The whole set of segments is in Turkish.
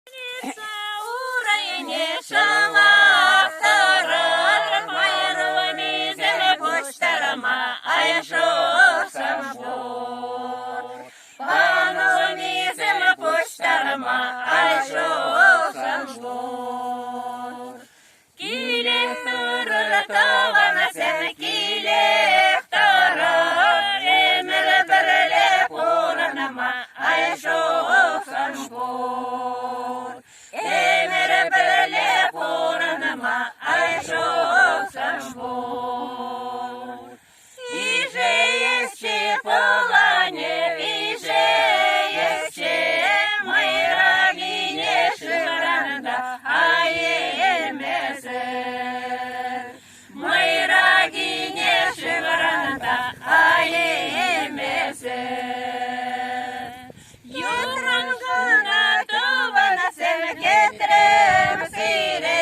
Україні шалахтара, майровані землі пустарма, а я шо сам жбор. Пановані землі пустарма, а я шо сам жбор. Кілек туру тавана сен, кілек тара, емер берле пуранама, а я шо сам жбор. Emre böyle puranama ayşo sanbor. İşe yeşçe polane, işe yeşçe mayra gine şıranında ayemeser. Mayra gine şıranında ayemeser. Yutrangana tuvana sen getirem sire,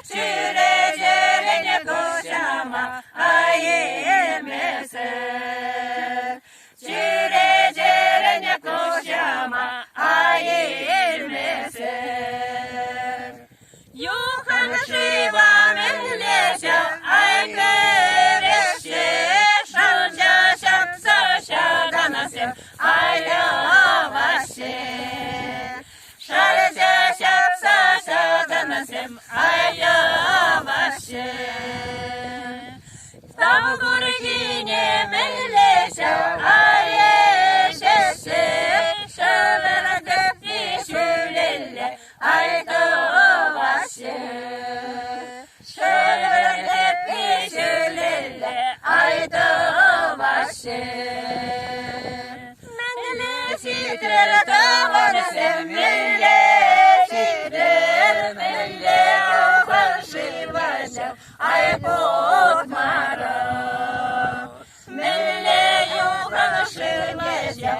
çüre cerene koşama ayemeser. Çüre cerene koşama ayemeser. Yuhan şiva menleşa aykereşe, şalca şapsa şadanasem ayavaşe. Şalca şapsa şadanasem ayavaşe. Tavgurgine menleşa ayeşeşe, şalarada işülelle aydavaşe. Şalarada işülelle aydavaşe. Menleşitrer tavanasem menleşitrer, melle ofaşivaşa aypotmara. Melle ofaşivaşa